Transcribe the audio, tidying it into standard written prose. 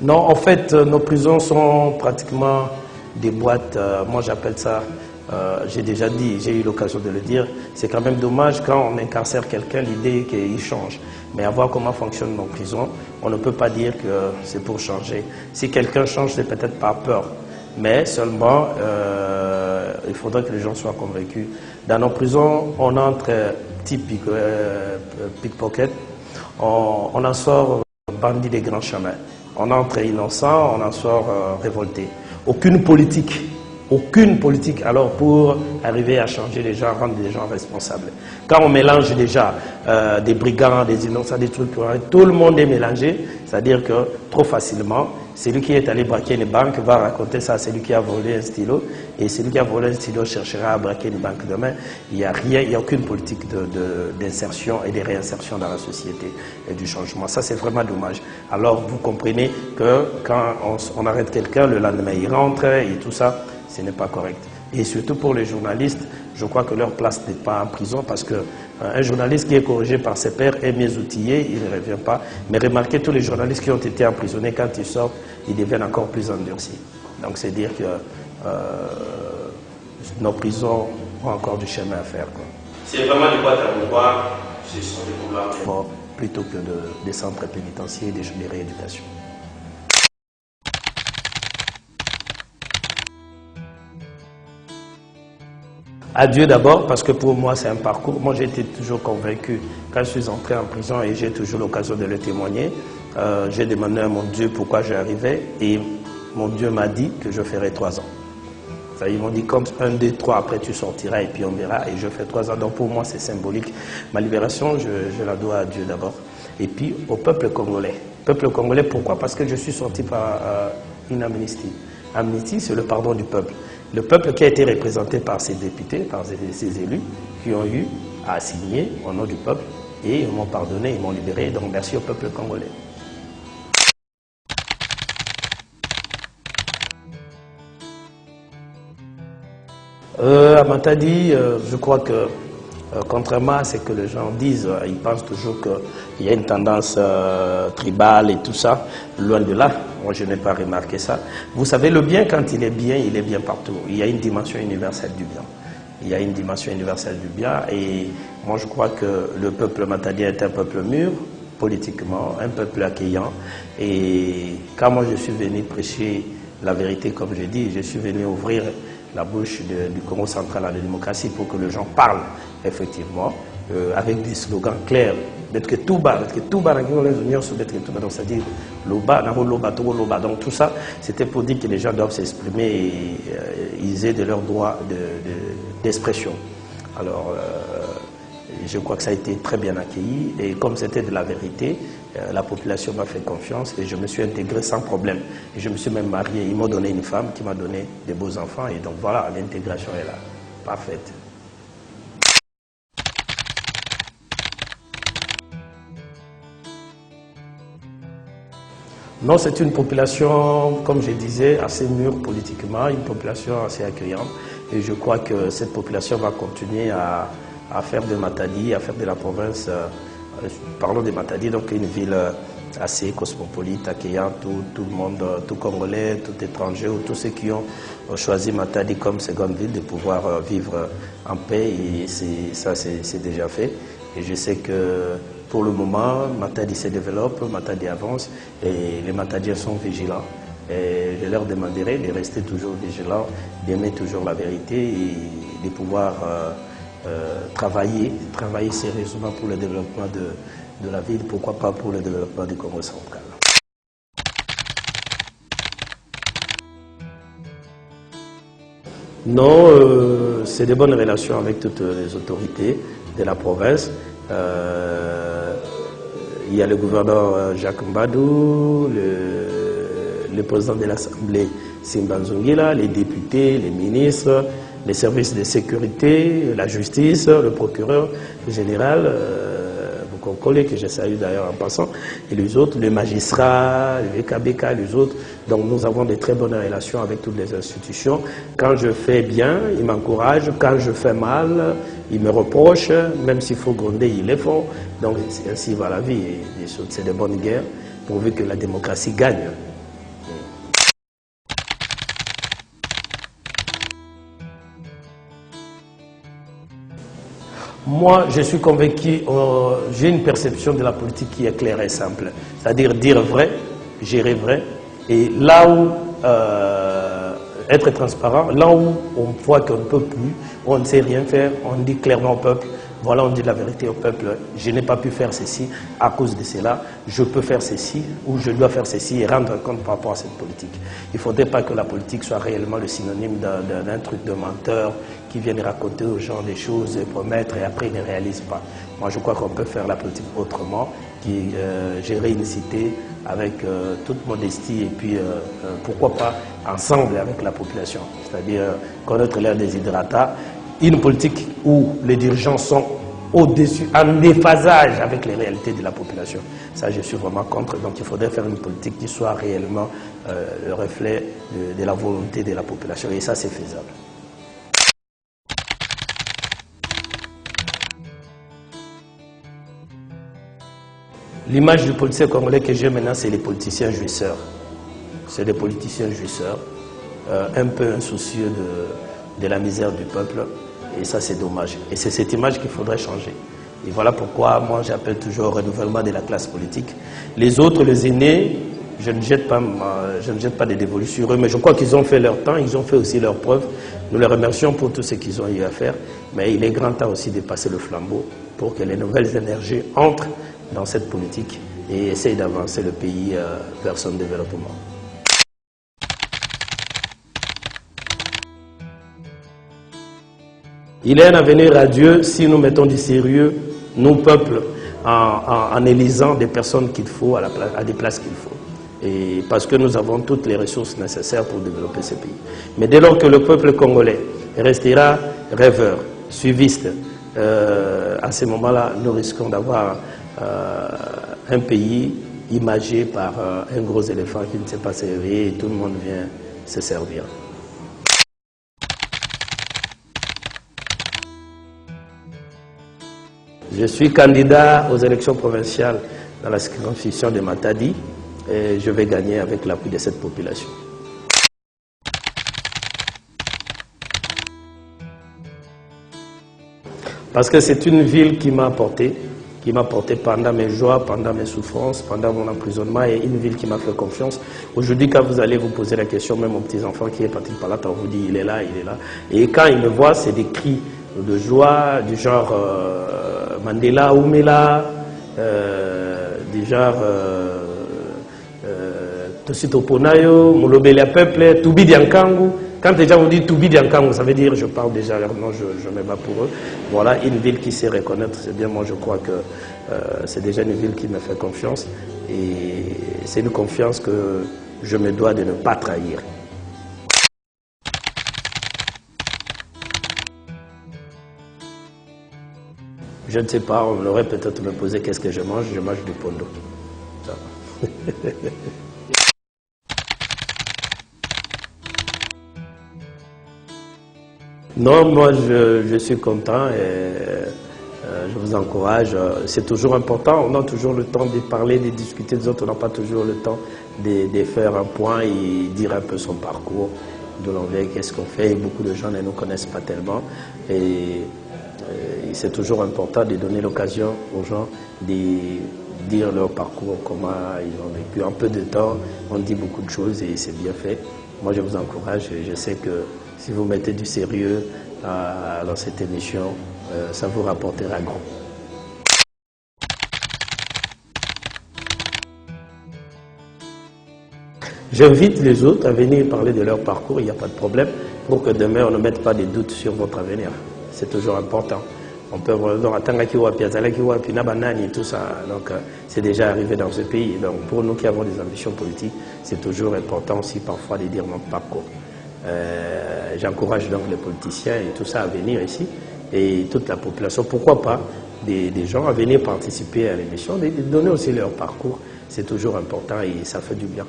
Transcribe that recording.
Non, en fait, nos prisons sont pratiquement des boîtes, moi j'appelle ça, j'ai déjà dit, j'ai eu l'occasion de le dire, c'est quand même dommage quand on incarcère quelqu'un, l'idée qu'il change. Mais à voir comment fonctionnent nos prisons, on ne peut pas dire que c'est pour changer. Si quelqu'un change, c'est peut-être par peur. Mais seulement, il faudrait que les gens soient convaincus. Dans nos prisons, on entre type pickpocket, on en sort bandit des grands chemins. On entre innocent, on en sort révolté. Aucune politique, alors pour arriver à changer les gens, rendre les gens responsables. Quand on mélange déjà des brigands, des innocents, des trucs, tout le monde est mélangé, c'est-à-dire que trop facilement, celui qui est allé braquer une banque va raconter ça à celui qui a volé un stylo, et celui qui a volé un stylo cherchera à braquer une banque demain. Il n'y a rien, il n'y a aucune politique d'insertion et de réinsertion dans la société et du changement. Ça, c'est vraiment dommage. Alors, vous comprenez que quand on arrête quelqu'un, le lendemain, il rentre et tout ça, ce n'est pas correct. Et surtout pour les journalistes, je crois que leur place n'est pas en prison parce qu'un journaliste qui est corrigé par ses pairs est mieux outillé, il ne revient pas. Mais remarquez, tous les journalistes qui ont été emprisonnés, quand ils sortent, ils deviennent encore plus endurcis. Donc c'est dire que nos prisons ont encore du chemin à faire. C'est vraiment des boîtes à pouvoir, ce sont des pouvoirs plutôt que des centres pénitentiaires et des rééducations. À Dieu d'abord, parce que pour moi c'est un parcours. Moi j'ai été toujours convaincu, quand je suis entré en prison et j'ai toujours l'occasion de le témoigner, j'ai demandé à mon Dieu pourquoi j'arrivais et mon Dieu m'a dit que je ferais 3 ans. Ça, ils m'ont dit comme 1, 2, 3, après tu sortiras et puis on verra, et je fais 3 ans. Donc pour moi c'est symbolique. Ma libération, je la dois à Dieu d'abord. Et puis au peuple congolais. Peuple congolais, pourquoi? Parce que je suis sorti par une amnistie. Amnistie, c'est le pardon du peuple. Le peuple qui a été représenté par ses députés, par ses élus, qui ont eu à signer au nom du peuple, et ils m'ont pardonné, ils m'ont libéré. Donc merci au peuple congolais. À Matadi, je crois que, contrairement à ce que les gens disent, ils pensent toujours qu'il y a une tendance tribale et tout ça. Loin de là, moi je n'ai pas remarqué ça. Vous savez, le bien, quand il est bien partout. Il y a une dimension universelle du bien. Il y a une dimension universelle du bien. Et moi je crois que le peuple matadien est un peuple mûr, politiquement, un peuple accueillant. Et quand moi je suis venu prêcher la vérité, comme je dis, je suis venu ouvrir la bouche du Congo central à la démocratie pour que les gens parlent effectivement avec des slogans clairs. Donc c'est-à-dire loba. Donc tout ça, c'était pour dire que les gens doivent s'exprimer et ils aient de leurs droits d'expression. Alors, je crois que ça a été très bien accueilli et comme c'était de la vérité, la population m'a fait confiance et je me suis intégré sans problème. Et je me suis même marié. Ils m'ont donné une femme qui m'a donné des beaux enfants et donc voilà, l'intégration est là. Parfaite. Non, c'est une population, comme je disais, assez mûre politiquement, une population assez accueillante. Et je crois que cette population va continuer à faire de Matadi, à faire de la province, parlons de Matadi, donc une ville assez cosmopolite, accueillante, tout le monde, tout Congolais, tout étranger, ou tous ceux qui ont choisi Matadi comme seconde ville, de pouvoir vivre en paix. Et ça, c'est déjà fait. Et je sais que pour le moment, Matadi se développe, Matadi avance, et les Matadiens sont vigilants. Et je leur demanderai de rester toujours vigilants, d'aimer toujours la vérité et de pouvoir travailler sérieusement pour le développement de la ville, pourquoi pas pour le développement du Congo central. Non, c'est de bonnes relations avec toutes les autorités de la province. Il y a le gouverneur Jacques Mbadou, le président de l'Assemblée Simbanzongila, les députés, les ministres, les services de sécurité, la justice, le procureur général, Bukokole, que je salue d'ailleurs en passant, et les autres, les magistrats, le VKBK, les autres. Donc nous avons de très bonnes relations avec toutes les institutions. Quand je fais bien, ils m'encouragent. Quand je fais mal, ils me reprochent. Même s'il faut gronder, ils le font. Donc ainsi va la vie. C'est de bonnes guerres, pourvu que la démocratie gagne. Moi, je suis convaincu, j'ai une perception de la politique qui est claire et simple. C'est-à-dire dire vrai, gérer vrai, et là où être transparent, là où on voit qu'on ne peut plus, on ne sait rien faire, on dit clairement au peuple, voilà, on dit la vérité au peuple, je n'ai pas pu faire ceci à cause de cela, je peux faire ceci ou je dois faire ceci et rendre compte par rapport à cette politique. Il ne faudrait pas que la politique soit réellement le synonyme d'un truc de menteur qui viennent raconter aux gens des choses, promettre et après ils ne réalisent pas. Moi je crois qu'on peut faire la politique autrement, gérer une cité avec toute modestie et puis pourquoi pas ensemble avec la population, c'est-à-dire connaître l'air déshydratat. Une politique où les dirigeants sont au-dessus, en déphasage avec les réalités de la population. Ça, je suis vraiment contre. Donc, il faudrait faire une politique qui soit réellement le reflet de la volonté de la population. Et ça, c'est faisable. L'image du politicien congolais que j'ai maintenant, c'est les politiciens jouisseurs. C'est des politiciens jouisseurs, un peu insoucieux de la misère du peuple. Et ça, c'est dommage. Et c'est cette image qu'il faudrait changer. Et voilà pourquoi moi, j'appelle toujours au renouvellement de la classe politique. Les autres, les aînés, je ne jette pas des dévolus sur eux, mais je crois qu'ils ont fait leur temps, ils ont fait aussi leurs preuves. Nous les remercions pour tout ce qu'ils ont eu à faire. Mais il est grand temps aussi de passer le flambeau pour que les nouvelles énergies entrent dans cette politique et essayent d'avancer le pays vers son développement. Il est un avenir radieux si nous mettons du sérieux, nous, peuple, en élisant des personnes qu'il faut à des places qu'il faut. Et parce que nous avons toutes les ressources nécessaires pour développer ce pays. Mais dès lors que le peuple congolais restera rêveur, suiviste, à ce moment-là, nous risquons d'avoir un pays imagé par un gros éléphant qui ne sait pas se réveiller et tout le monde vient se servir. Je suis candidat aux élections provinciales dans la circonscription de Matadi et je vais gagner avec l'appui de cette population. Parce que c'est une ville qui m'a porté pendant mes joies, pendant mes souffrances, pendant mon emprisonnement, et une ville qui m'a fait confiance. Aujourd'hui, quand vous allez vous poser la question, même aux petits-enfants qui est parti par là, on vous dit il est là, il est là. Et quand ils me voient, c'est des cris de joie, du genre Mandela, Oumela, du genre Tosito Ponayo, Molobelia Peuple, Toubi Diankangu. Quand les gens vous disent Toubi Diankangu, ça veut dire je parle déjà leur nom, je me bats pour eux. Voilà, une ville qui sait reconnaître, c'est bien, moi je crois que c'est déjà une ville qui me fait confiance. Et c'est une confiance que je me dois de ne pas trahir. Je ne sais pas, on aurait peut-être me posé qu'est-ce que je mange du pondo. Non, moi je suis content et je vous encourage. C'est toujours important, on a toujours le temps de parler, de discuter des autres, on n'a pas toujours le temps de faire un point et dire un peu son parcours, d'où l'on vient, qu'est-ce qu'on fait. Beaucoup de gens ne nous connaissent pas tellement. Et c'est toujours important de donner l'occasion aux gens de dire leur parcours, comment ils ont vécu. En peu de temps, on dit beaucoup de choses et c'est bien fait. Moi, je vous encourage et je sais que si vous mettez du sérieux dans cette émission, ça vous rapportera grand. J'invite les autres à venir parler de leur parcours, il n'y a pas de problème, pour que demain on ne mette pas de doutes sur votre avenir. C'est toujours important. On peut voir tout ça. Donc c'est déjà arrivé dans ce pays. Donc pour nous qui avons des ambitions politiques, c'est toujours important aussi parfois de dire notre parcours. J'encourage donc les politiciens et tout ça à venir ici et toute la population, pourquoi pas des gens à venir participer à l'émission, de donner aussi leur parcours. C'est toujours important et ça fait du bien.